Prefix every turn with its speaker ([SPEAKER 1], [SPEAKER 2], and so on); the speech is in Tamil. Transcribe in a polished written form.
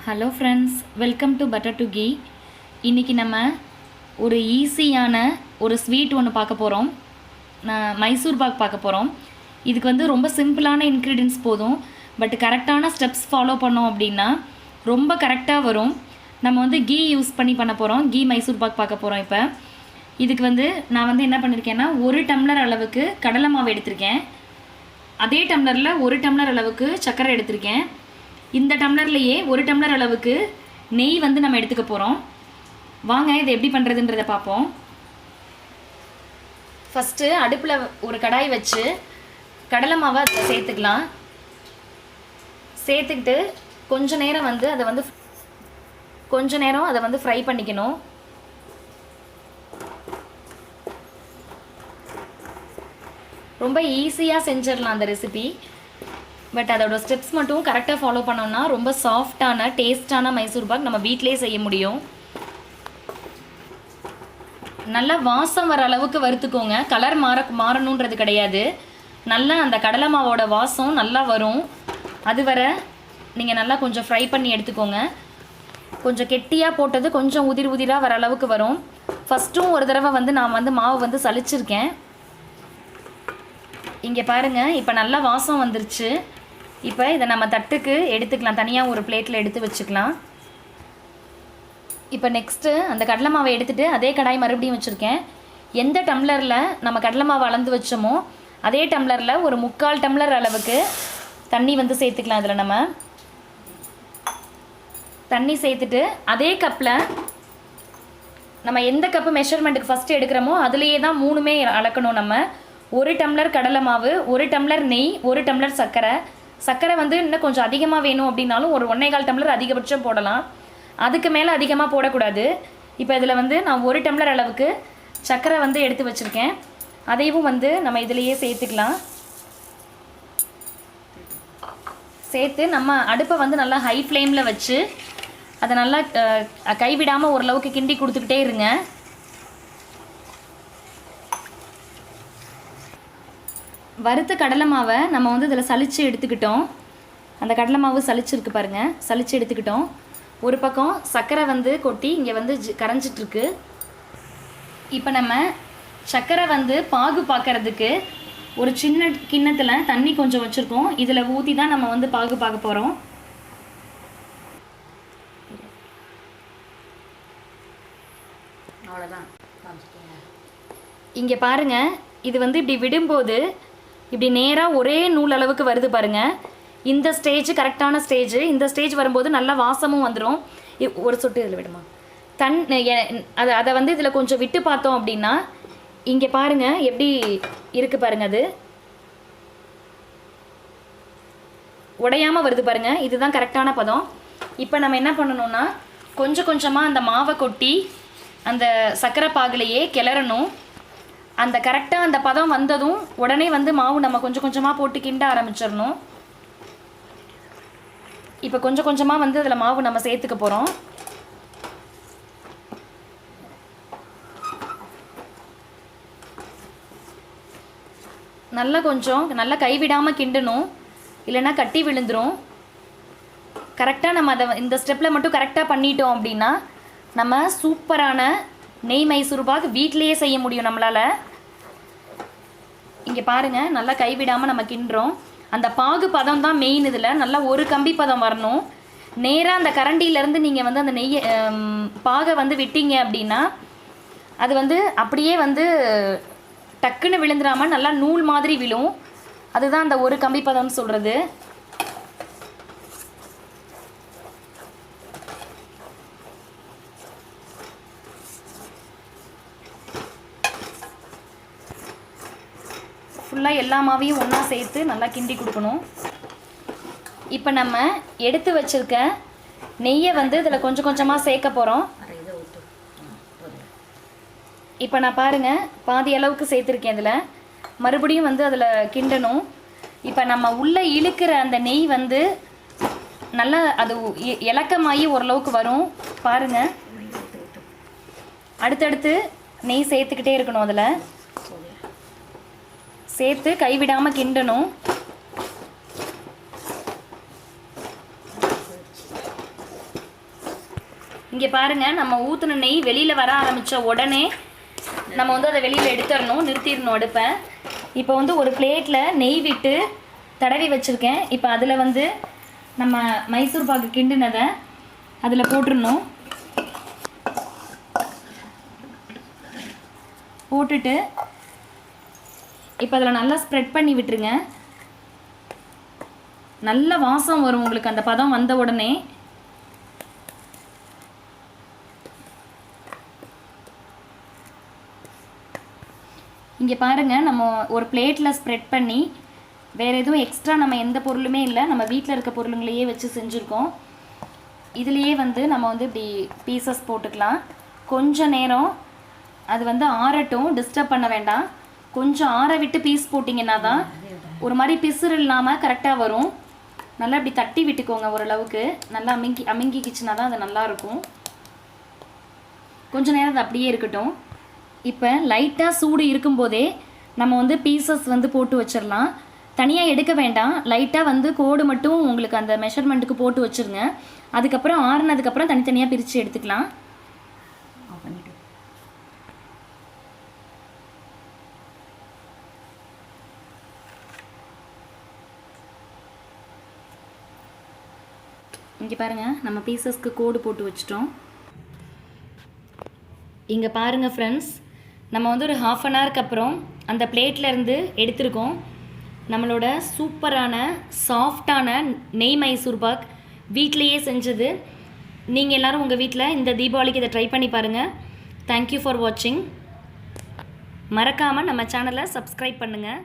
[SPEAKER 1] Hello friends, welcome to buttertoghee. இன்றைக்கி நம்ம ஒரு ஈஸியான ஒரு ஸ்வீட் ஒன்று பார்க்க போகிறோம். மைசூர் பாக் பார்க்க போகிறோம். இதுக்கு வந்து ரொம்ப சிம்பிளான இன்க்ரீடியன்ஸ் போதும். பட் கரெக்டான ஸ்டெப்ஸ் ஃபாலோ பண்ணோம் அப்படின்னா ரொம்ப கரெக்டாக வரும். நம்ம வந்து கீ யூஸ் பண்ணி பண்ண போகிறோம். கீ மைசூர் பாக் பார்க்க போகிறோம். இப்போ இதுக்கு வந்து நான் வந்து என்ன பண்ணியிருக்கேன்னா 1 டம்ளர் அளவுக்கு கடலை மாவு எடுத்திருக்கேன். அதே டம்ளரில் 1 டம்ளர் அளவுக்கு சர்க்கரை எடுத்திருக்கேன். இந்த டம்ளர்லையே 1 டம்ளர் அளவுக்கு நெய் வந்து நம்ம எடுத்துக்க போகிறோம். வாங்க இதை எப்படி பண்ணுறதுன்றதை பார்ப்போம். ஃபஸ்ட்டு அடுப்பில் ஒரு கடாய் வச்சு கடலை மாவை அதில் சேர்த்துக்கலாம். சேர்த்துக்கிட்டு கொஞ்ச நேரம் அதை வந்து ஃப்ரை பண்ணிக்கணும். ரொம்ப ஈஸியாக செஞ்சிடலாம் அந்த ரெசிபி. பட் அதோட ஸ்டெப்ஸ் மட்டும் கரெக்டாக ஃபாலோ பண்ணோம்னா ரொம்ப சாஃப்டான டேஸ்டான மைசூர் பாக் நம்ம வீட்டிலே செய்ய முடியும். நல்லா வாசம் வர அளவுக்கு வறுத்துக்கோங்க. கலர் மாறணுன்றது கிடையாது. நல்லா அந்த கடலை மாவோட வாசம் நல்லா வரும். அது வரை நீங்கள் நல்லா கொஞ்சம் ஃப்ரை பண்ணி எடுத்துக்கோங்க. கொஞ்சம் கெட்டியாக போட்டது கொஞ்சம் உதிராக வர அளவுக்கு வரும். ஃபஸ்ட்டும் ஒரு தடவை வந்து நான் வந்து மாவு வந்து சலிச்சிருக்கேன். இங்கே பாருங்கள், இப்போ நல்லா வாசம் வந்துருச்சு. இப்போ இதை நம்ம தட்டுக்கு எடுத்துக்கலாம். தனியாக ஒரு பிளேட்டில் எடுத்து வச்சுக்கலாம். இப்போ நெக்ஸ்ட்டு அந்த கடலை மாவை எடுத்துகிட்டு அதே கடாய் மறுபடியும் வச்சுருக்கேன். எந்த டம்ளரில் நம்ம கடலை மாவை அளந்து வச்சோமோ அதே டம்ளரில் ஒரு 3/4 டம்ளர் அளவுக்கு தண்ணி வந்து சேர்த்துக்கலாம். இதில் நம்ம தண்ணி சேர்த்துட்டு அதே கப்பில் நம்ம எந்த கப்பு மெஷர்மெண்ட்டுக்கு ஃபஸ்ட்டு எடுக்கிறோமோ அதுலேயே தான் 3மே அளக்கணும். நம்ம 1 டம்ளர் கடலை மாவு, 1 டம்ளர் நெய், 1 டம்ளர் சர்க்கரை வந்து இன்னும் கொஞ்சம் அதிகமாக வேணும் அப்படின்னாலும் ஒரு 1.25 டம்ளர் அதிகபட்சம் போடலாம். அதுக்கு மேலே அதிகமாக போடக்கூடாது. இப்போ இதில் வந்து நான் 1 டம்ளர் அளவுக்கு சர்க்கரை வந்து எடுத்து வச்சுருக்கேன். அதையும் வந்து நம்ம இதிலையே சேர்த்துக்கலாம். சேர்த்து நம்ம அடுப்பை வந்து நல்லா ஹை ஃப்ளேமில் வச்சு அதை நல்லா கைவிடாமல் ஓரளவுக்கு கிண்டி கொடுத்துக்கிட்டே இருங்க. வறுத்த கடலை மாவை நம்ம வந்து இதில் சலித்து எடுத்துக்கிட்டோம். அந்த கடலை மாவு சலிச்சிருக்கு பாருங்கள், சலித்து எடுத்துக்கிட்டோம். ஒரு பக்கம் சர்க்கரை வந்து கொட்டி இங்கே வந்து கரைஞ்சிட்ருக்கு. இப்போ நம்ம சர்க்கரை வந்து பாகு பார்க்கறதுக்கு ஒரு சின்ன கிண்ணத்தில் தண்ணி கொஞ்சம் வச்சுருக்கோம். இதில் ஊற்றி தான் நம்ம வந்து பாகு பார்க்க போகிறோம். அவ்வளோதான். இங்கே பாருங்கள், இது வந்து இப்படி விடும்போது இப்படி நேராக ஒரே நூல் அளவுக்கு வருது பாருங்கள். இந்த ஸ்டேஜ் கரெக்டான ஸ்டேஜ். இந்த ஸ்டேஜ் வரும்போது நல்லா வாசமும் வந்துடும். ஒரு சொட்டு இதில் விடுமா அதை வந்து இதில் கொஞ்சம் விட்டு பார்த்தோம் அப்படின்னா இங்கே பாருங்கள் எப்படி இருக்குது பாருங்கள். அது உடையாமல் வருது பாருங்கள். இதுதான் கரெக்டான பதம். இப்போ நம்ம என்ன பண்ணணும்னா கொஞ்சம் கொஞ்சமாக அந்த மாவை கொட்டி அந்த சர்க்கரை பாகுலையே கிளறணும். அந்த கரெக்டாக அந்த பதம் வந்ததும் உடனே வந்து மாவு நம்ம கொஞ்சம் கொஞ்சமாக போட்டு கிண்ட ஆரம்பிச்சிடணும். இப்போ கொஞ்சம் கொஞ்சமாக வந்து அதில் மாவு நம்ம சேர்த்துக்க போகிறோம். நல்லா கைவிடாமல் கிண்டணும், இல்லைன்னா கட்டி விழுந்துடும். கரெக்டாக நம்ம அதை இந்த ஸ்டெப்பில் மட்டும் கரெக்டாக பண்ணிட்டோம் அப்படின்னா நம்ம சூப்பரான நெய் மைசூர் பாக் வீட்டிலையே செய்ய முடியும் நம்மளால். இங்கே பாருங்கள், நல்லா கைவிடாமல் நம்ம கிண்டுறோம். அந்த பாகு பதம் தான் மெயின். இதில் நல்லா ஒரு கம்பி பதம் வரணும். நேராக அந்த கரண்டியிலேருந்து நீங்கள் வந்து அந்த நெய்யை பாகை வந்து விட்டீங்க அப்படின்னா அது வந்து அப்படியே வந்து டக்குன்னு விழுந்துடாமல் நல்லா நூல் மாதிரி விழும். அதுதான் அந்த ஒரு கம்பி பதம்னு சொல்கிறது. ஃபுல்லாக எல்லா மாவையும் ஒன்றா சேர்த்து நல்லா கிண்டி கொடுக்கணும். இப்போ நம்ம எடுத்து வச்சுருக்க நெய்யை வந்து இதில் கொஞ்சம் கொஞ்சமாக சேர்க்க போகிறோம். இப்போ நான் பாருங்கள் பாதி அளவுக்கு சேர்த்துருக்கேன். இதில் மறுபடியும் வந்து அதில் கிண்டணும். இப்போ நம்ம உள்ளே இழுக்கிற அந்த நெய் வந்து நல்லா அது இலக்கமாகி ஓரளவுக்கு வரும் பாருங்கள். அடுத்தடுத்து நெய் சேர்த்துக்கிட்டே இருக்கணும். அதில் சேர்த்து கைவிடாமல் கிண்டணும். இங்கே பாருங்கள், நம்ம ஊற்றின நெய் வெளியில் வர ஆரம்பித்த உடனே நம்ம வந்து அதை வெளியில் எடுத்துடணும், நிறுத்திடணும் அடுப்பை. இப்போ வந்து ஒரு பிளேட்டில் நெய் விட்டு தடவி வச்சுருக்கேன். இப்போ அதில் வந்து நம்ம மைசூர் பாக்கு கிண்டினதை அதில் போட்டுடணும். போட்டுட்டு இப்போ அதில் நல்லா ஸ்ப்ரெட் பண்ணி விட்டுருங்க. நல்ல வாசம் வரும் உங்களுக்கு அந்த பதம் வந்த உடனே. இங்கே பாருங்கள், நம்ம ஒரு பிளேட்டில் ஸ்ப்ரெட் பண்ணி வேறு எதுவும் எக்ஸ்ட்ரா நம்ம எந்த பொருளுமே இல்லை, நம்ம வீட்டில் இருக்க பொருளுங்களையே வச்சு செஞ்சுருக்கோம். இதுலேயே வந்து நம்ம வந்து இப்படி பீசஸ் போட்டுக்கலாம். கொஞ்சம் நேரம் அது வந்து ஆறட்டும், டிஸ்டர்ப் பண்ண வேண்டாம். கொஞ்சம் ஆற விட்டு பீஸ் போட்டிங்கன்னா தான் ஒரு மாதிரி பிசுறு இல்லாமல் கரெக்டாக வரும். நல்லா இப்படி தட்டி விட்டுக்கோங்க ஓரளவுக்கு. நல்லா அமுங்கிக்கிச்சுன்னா தான் அது நல்லாயிருக்கும். கொஞ்சம் நேரம் அது அப்படியே இருக்கட்டும். இப்போ லைட்டாக சூடு இருக்கும்போதே நம்ம வந்து பீசஸ் வந்து போட்டு வச்சிடலாம். தனியாக எடுக்க வேண்டாம், லைட்டாக வந்து கோடு மட்டும் உங்களுக்கு அந்த மெஷர்மெண்ட்டுக்கு போட்டு வச்சுருங்க. அதுக்கப்புறம் ஆறுனதுக்கப்புறம் தனித்தனியாக பிரித்து எடுத்துக்கலாம். இங்கே பாருங்கள், நம்ம பீசஸ்க்கு கோடு போட்டு வச்சிட்டோம். இங்கே பாருங்கள் ஃப்ரெண்ட்ஸ், நம்ம வந்து ஒரு 1/2 அன் ஹவருக்கு அப்புறம் அந்த பிளேட்லேருந்து எடுத்துருக்கோம். நம்மளோட சூப்பரான சாஃப்டான நெய் மைசூர் பாக் வீட்டிலையே செஞ்சது. நீங்கள் எல்லோரும் உங்கள் வீட்டில் இந்த தீபாவளிக்கு இதை ட்ரை பண்ணி பாருங்கள். தேங்க்யூ ஃபார் வாட்சிங். மறக்காமல் நம்ம சேனலை சப்ஸ்கிரைப் பண்ணுங்கள்.